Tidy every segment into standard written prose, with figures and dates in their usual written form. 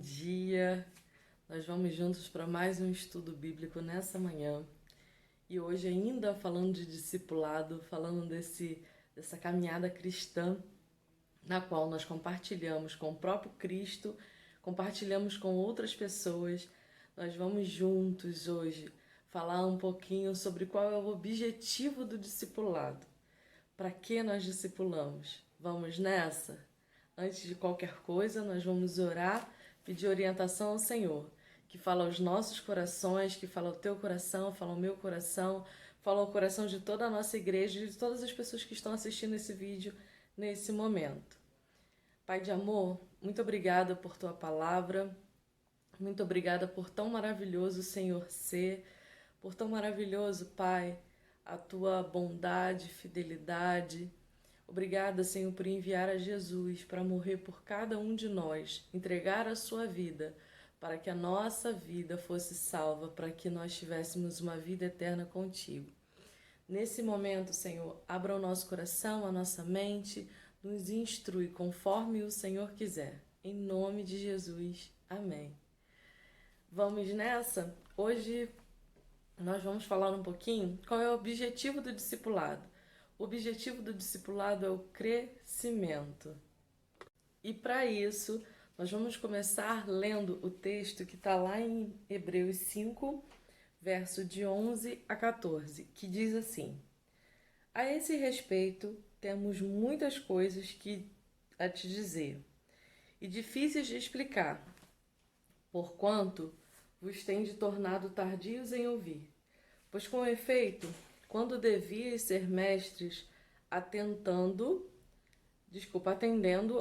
dia! Nós vamos juntos para mais um estudo bíblico nessa manhã. E hoje, ainda falando de discipulado, falando dessa caminhada cristã, na qual nós compartilhamos com o próprio Cristo, compartilhamos com outras pessoas. Nós vamos juntos hoje falar um pouquinho sobre qual é o objetivo do discipulado. Para que nós discipulamos? Vamos nessa? Antes de qualquer coisa, nós vamos orar, pedir orientação ao Senhor, que fala aos nossos corações, que fala ao teu coração, fala ao meu coração, fala ao coração de toda a nossa igreja e de todas as pessoas que estão assistindo esse vídeo nesse momento. Pai de amor, muito obrigada por tua palavra, muito obrigada por tão maravilhoso o Senhor ser, por tão maravilhoso, Pai, a tua bondade, fidelidade. Obrigada, Senhor, por enviar a Jesus para morrer por cada um de nós, entregar a sua vida para que a nossa vida fosse salva, para que nós tivéssemos uma vida eterna contigo. Nesse momento, Senhor, abra o nosso coração, a nossa mente, nos instrui conforme o Senhor quiser. Em nome de Jesus. Amém. Vamos nessa? Hoje nós vamos falar um pouquinho qual é o objetivo do discipulado. O objetivo do discipulado é o crescimento. E para isso, nós vamos começar lendo o texto que está lá em Hebreus 5, verso de 11 a 14, que diz assim: A esse respeito, temos muitas coisas a te dizer, e difíceis de explicar, porquanto vos tendes tornado tardios em ouvir. Pois com efeito, quando devíeis ser mestres, atendendo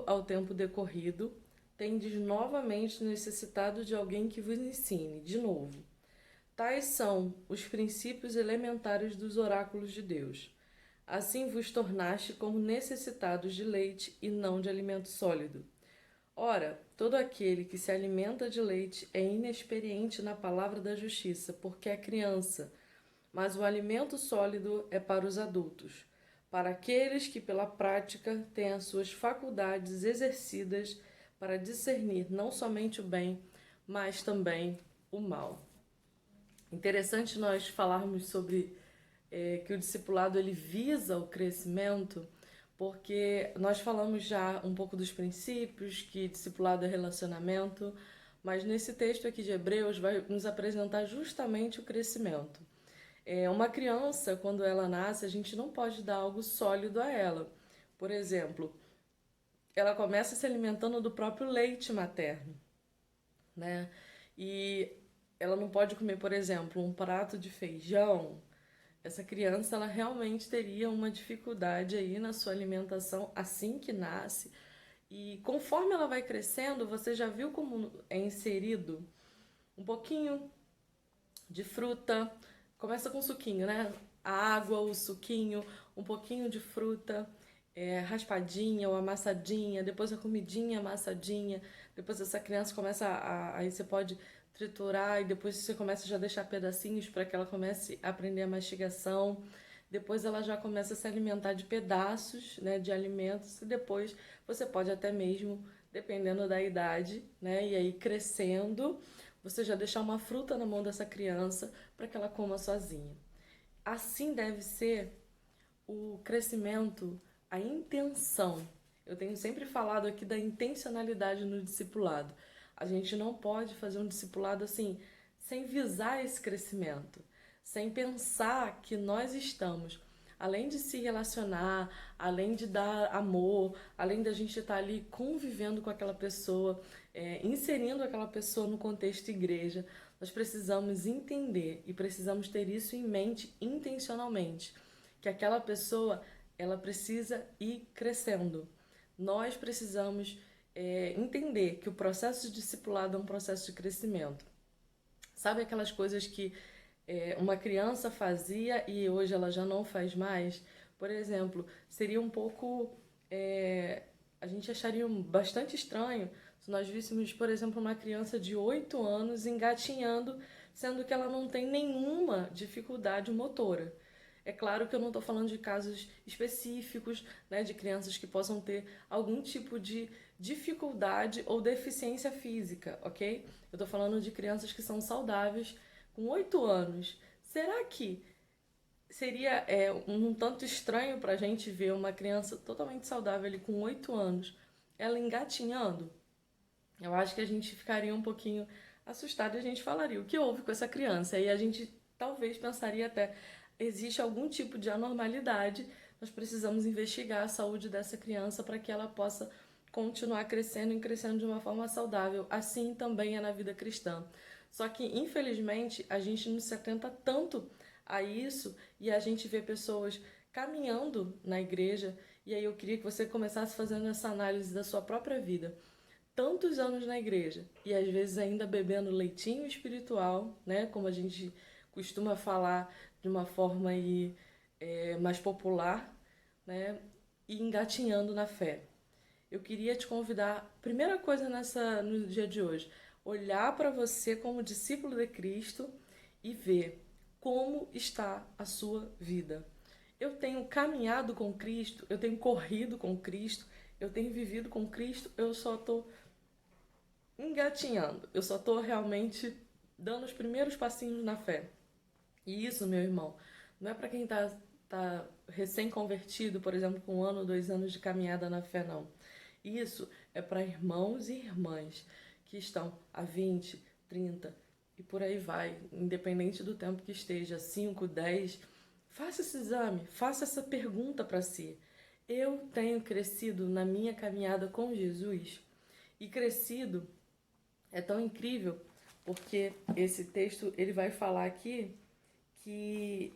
ao tempo decorrido, tendes novamente necessitado de alguém que vos ensine, de novo. Tais são os princípios elementares dos oráculos de Deus. Assim vos tornaste como necessitados de leite e não de alimento sólido. Ora, todo aquele que se alimenta de leite é inexperiente na palavra da justiça, porque é criança. Mas o alimento sólido é para os adultos, para aqueles que pela prática têm as suas faculdades exercidas para discernir não somente o bem, mas também o mal. Interessante nós falarmos sobre que o discipulado ele visa o crescimento, porque nós falamos já um pouco dos princípios, que discipulado é relacionamento, mas nesse texto aqui de Hebreus vai nos apresentar justamente o crescimento. Uma criança, quando ela nasce, a gente não pode dar algo sólido a ela. Por exemplo, ela começa se alimentando do próprio leite materno, né? E ela não pode comer, por exemplo, um prato de feijão. Essa criança, ela realmente teria uma dificuldade aí na sua alimentação assim que nasce. E conforme ela vai crescendo, você já viu como é inserido um pouquinho de fruta. Começa com suquinho, né? A água, o suquinho, um pouquinho de fruta, raspadinha ou amassadinha, depois a comidinha amassadinha, depois essa criança começa aí você pode triturar e depois você começa já a deixar pedacinhos para que ela comece a aprender a mastigação. Depois ela já começa a se alimentar de pedaços, né, de alimentos, e depois você pode até mesmo, dependendo da idade, né, e aí crescendo, você já deixar uma fruta na mão dessa criança para que ela coma sozinha. Assim deve ser o crescimento, a intenção. Eu tenho sempre falado aqui da intencionalidade no discipulado. A gente não pode fazer um discipulado assim, sem visar esse crescimento, sem pensar que nós estamos, além de se relacionar, além de dar amor, além da gente estar ali convivendo com aquela pessoa, inserindo aquela pessoa no contexto igreja, nós precisamos entender e precisamos ter isso em mente intencionalmente, que aquela pessoa, ela precisa ir crescendo. Nós precisamos entender que o processo de discipulado é um processo de crescimento. Sabe aquelas coisas que uma criança fazia e hoje ela já não faz mais? Por exemplo, seria um pouco... a gente acharia bastante estranho se nós víssemos, por exemplo, uma criança de 8 anos engatinhando, sendo que ela não tem nenhuma dificuldade motora. É claro que eu não estou falando de casos específicos, né, de crianças que possam ter algum tipo de dificuldade ou deficiência física, ok? Eu tô falando de crianças que são saudáveis com 8 anos. Será que seria um tanto estranho pra gente ver uma criança totalmente saudável ali com 8 anos, ela engatinhando? Eu acho que a gente ficaria um pouquinho assustado e a gente falaria o que houve com essa criança. E a gente talvez pensaria até, existe algum tipo de anormalidade, nós precisamos investigar a saúde dessa criança para que ela possa continuar crescendo e crescendo de uma forma saudável. Assim também é na vida cristã. Só que, infelizmente, a gente não se atenta tanto a isso e a gente vê pessoas caminhando na igreja. E aí eu queria que você começasse fazendo essa análise da sua própria vida. Tantos anos na igreja e às vezes ainda bebendo leitinho espiritual, né? Como a gente costuma falar de uma forma aí, mais popular, né? E engatinhando na fé. Eu queria te convidar, primeira coisa no dia de hoje, olhar para você como discípulo de Cristo e ver como está a sua vida. Eu tenho caminhado com Cristo, eu tenho corrido com Cristo, eu tenho vivido com Cristo, eu só estou engatinhando, eu só estou realmente dando os primeiros passinhos na fé. E isso, meu irmão, não é para quem tá recém-convertido, por exemplo, com 1 ano, 2 anos de caminhada na fé, não. Isso é para irmãos e irmãs que estão há 20, 30 e por aí vai, independente do tempo que esteja, 5, 10. Faça esse exame, faça essa pergunta para si. Eu tenho crescido na minha caminhada com Jesus. E crescido é tão incrível porque esse texto ele vai falar aqui que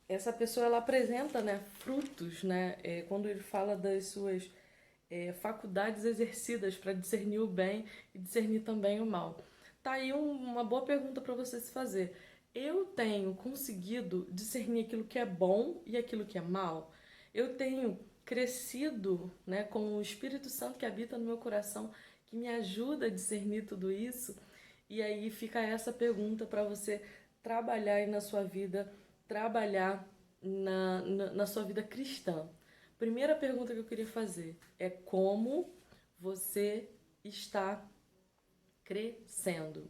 essa pessoa ela apresenta, né, frutos, né, quando ele fala das suas faculdades exercidas para discernir o bem e discernir também o mal. Tá aí uma boa pergunta para você se fazer. Eu tenho conseguido discernir aquilo que é bom e aquilo que é mal? Eu tenho crescido, né, com o Espírito Santo que habita no meu coração, que me ajuda a discernir tudo isso? E aí fica essa pergunta para você trabalhar aí na sua vida, trabalhar na sua vida cristã. Primeira pergunta que eu queria fazer é como você está crescendo.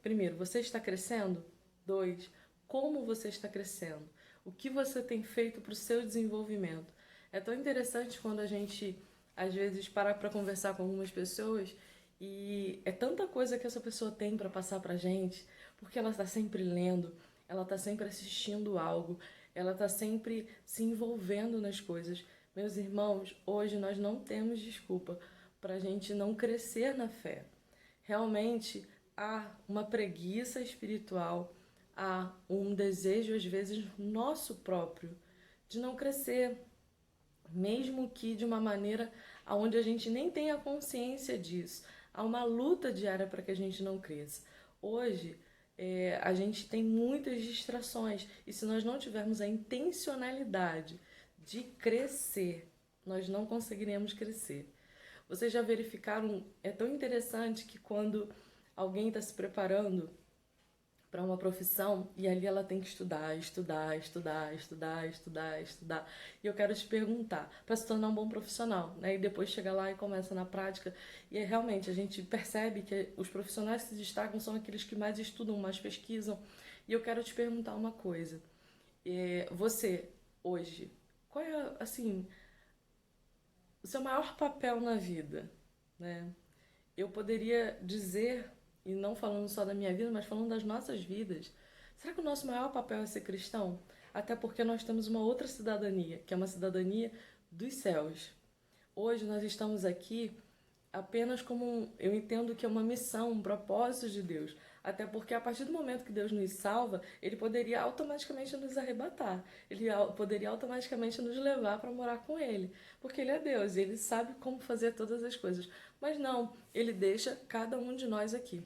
Primeiro, você está crescendo? 2, como você está crescendo? O que você tem feito para o seu desenvolvimento? É tão interessante quando a gente, às vezes, para conversar com algumas pessoas e é tanta coisa que essa pessoa tem para passar para a gente, porque ela está sempre lendo, ela está sempre assistindo algo, ela está sempre se envolvendo nas coisas. Meus irmãos, hoje nós não temos desculpa para a gente não crescer na fé. Realmente há uma preguiça espiritual, há um desejo, às vezes, nosso próprio, de não crescer, mesmo que de uma maneira onde a gente nem tenha consciência disso. Há uma luta diária para que a gente não cresça. Hoje, a gente tem muitas distrações e se nós não tivermos a intencionalidade de crescer, nós não conseguiremos crescer. Vocês já verificaram, é tão interessante que quando alguém está se preparando para uma profissão e ali ela tem que estudar, estudar, estudar, estudar, estudar, estudar. E eu quero te perguntar, para se tornar um bom profissional, né? E depois chega lá e começa na prática. E realmente a gente percebe que os profissionais que se destacam são aqueles que mais estudam, mais pesquisam. E eu quero te perguntar uma coisa. Você, hoje, qual é, assim, o seu maior papel na vida, né? Eu poderia dizer, e não falando só da minha vida, mas falando das nossas vidas, será que o nosso maior papel é ser cristão? Até porque nós temos uma outra cidadania, que é uma cidadania dos céus. Hoje nós estamos aqui apenas como eu entendo que é uma missão, um propósito de Deus. Até porque a partir do momento que Deus nos salva, Ele poderia automaticamente nos arrebatar. Ele poderia automaticamente nos levar para morar com Ele. Porque Ele é Deus e Ele sabe como fazer todas as coisas. Mas não, Ele deixa cada um de nós aqui.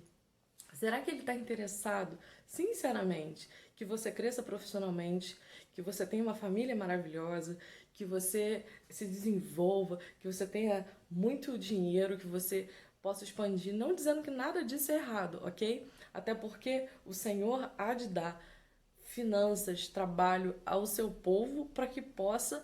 Será que Ele está interessado, sinceramente, que você cresça profissionalmente, que você tenha uma família maravilhosa, que você se desenvolva, que você tenha muito dinheiro, que você possa expandir, não dizendo que nada disso é errado, ok? Até porque o Senhor há de dar finanças, trabalho ao seu povo para que possa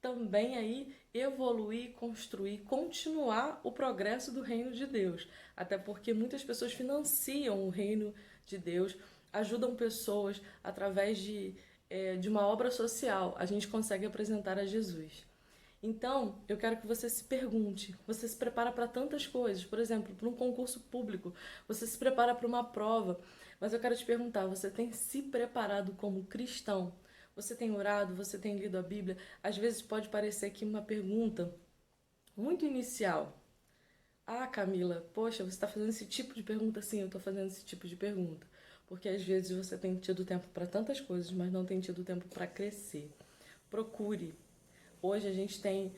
também aí evoluir, construir, continuar o progresso do reino de Deus. Até porque muitas pessoas financiam o reino de Deus, ajudam pessoas através de uma obra social. A gente consegue apresentar a Jesus. Então, eu quero que você se pergunte, você se prepara para tantas coisas, por exemplo, para um concurso público, você se prepara para uma prova, mas eu quero te perguntar, você tem se preparado como cristão? Você tem orado, você tem lido a Bíblia? Às vezes pode parecer que uma pergunta muito inicial. Ah, Camila, poxa, você está fazendo esse tipo de pergunta? Sim, eu estou fazendo esse tipo de pergunta. Porque às vezes você tem tido tempo para tantas coisas, mas não tem tido tempo para crescer. Procure. Hoje a gente tem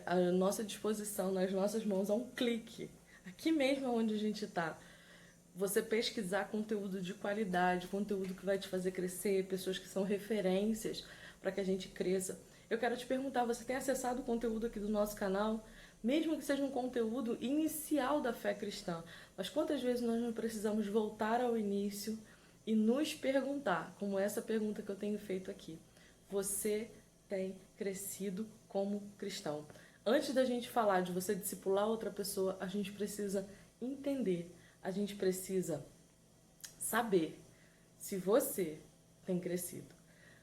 à nossa disposição, nas nossas mãos, a um clique. Aqui mesmo onde a gente está. Você pesquisar conteúdo de qualidade, conteúdo que vai te fazer crescer, pessoas que são referências para que a gente cresça. Eu quero te perguntar, você tem acessado o conteúdo aqui do nosso canal? Mesmo que seja um conteúdo inicial da fé cristã. Mas quantas vezes nós não precisamos voltar ao início e nos perguntar, como essa pergunta que eu tenho feito aqui. Você tem crescido como cristão? Antes da gente falar de você discipular outra pessoa, a gente precisa entender, a gente precisa saber se você tem crescido.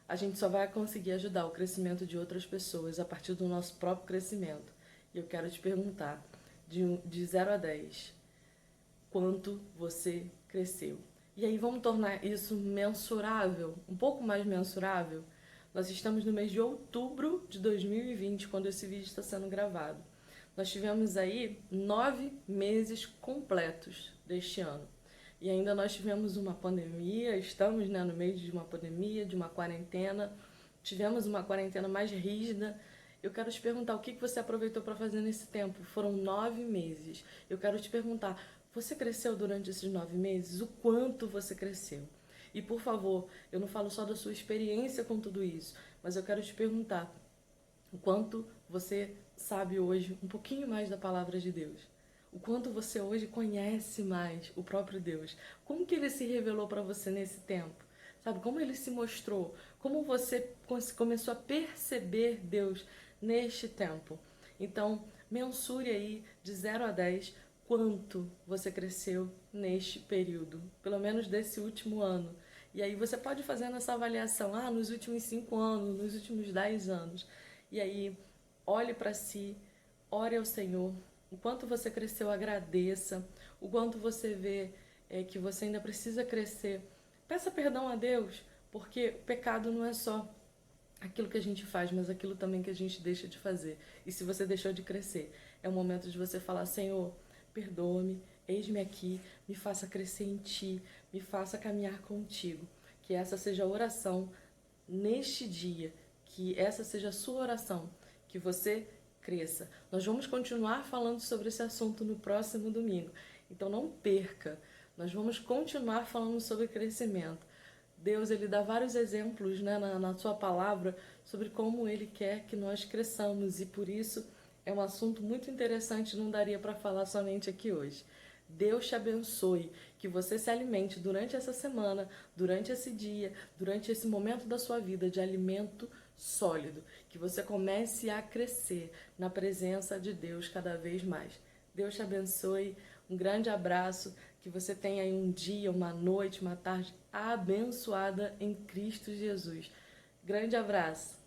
A gente só vai conseguir ajudar o crescimento de outras pessoas a partir do nosso próprio crescimento. E eu quero te perguntar, de 0 a 10, quanto você cresceu? E aí vamos tornar isso mensurável, um pouco mais mensurável? Nós estamos no mês de outubro de 2020, quando esse vídeo está sendo gravado. Nós tivemos aí 9 meses completos deste ano. E ainda nós tivemos uma pandemia, estamos no meio de uma pandemia, de uma quarentena. Tivemos uma quarentena mais rígida. Eu quero te perguntar, o que você aproveitou para fazer nesse tempo? Foram 9 meses. Eu quero te perguntar, você cresceu durante esses 9 meses? O quanto você cresceu? E por favor, eu não falo só da sua experiência com tudo isso, mas eu quero te perguntar, o quanto você sabe hoje um pouquinho mais da palavra de Deus? O quanto você hoje conhece mais o próprio Deus? Como que ele se revelou para você nesse tempo? Sabe, como ele se mostrou? Como você começou a perceber Deus neste tempo? Então, mensure aí de 0 a 10 quanto você cresceu neste período, pelo menos desse último ano. E aí você pode fazer essa avaliação, nos últimos 5 anos, nos últimos 10 anos. E aí, olhe para si, ore ao Senhor, o quanto você cresceu, agradeça, o quanto você vê que você ainda precisa crescer. Peça perdão a Deus, porque o pecado não é só aquilo que a gente faz, mas aquilo também que a gente deixa de fazer. E se você deixou de crescer, é o momento de você falar, Senhor, perdoa-me, eis-me aqui, me faça crescer em Ti, me faça caminhar contigo. Que essa seja a oração neste dia, que essa seja a sua oração, que você cresça. Nós vamos continuar falando sobre esse assunto no próximo domingo, então não perca. Nós vamos continuar falando sobre crescimento. Deus, ele dá vários exemplos, né, na sua palavra sobre como ele quer que nós cresçamos, e por isso é um assunto muito interessante, não daria para falar somente aqui hoje. Deus te abençoe, que você se alimente durante essa semana, durante esse dia, durante esse momento da sua vida de alimento sólido, que você comece a crescer na presença de Deus cada vez mais. Deus te abençoe, um grande abraço, que você tenha aí um dia, uma noite, uma tarde abençoada em Cristo Jesus. Grande abraço!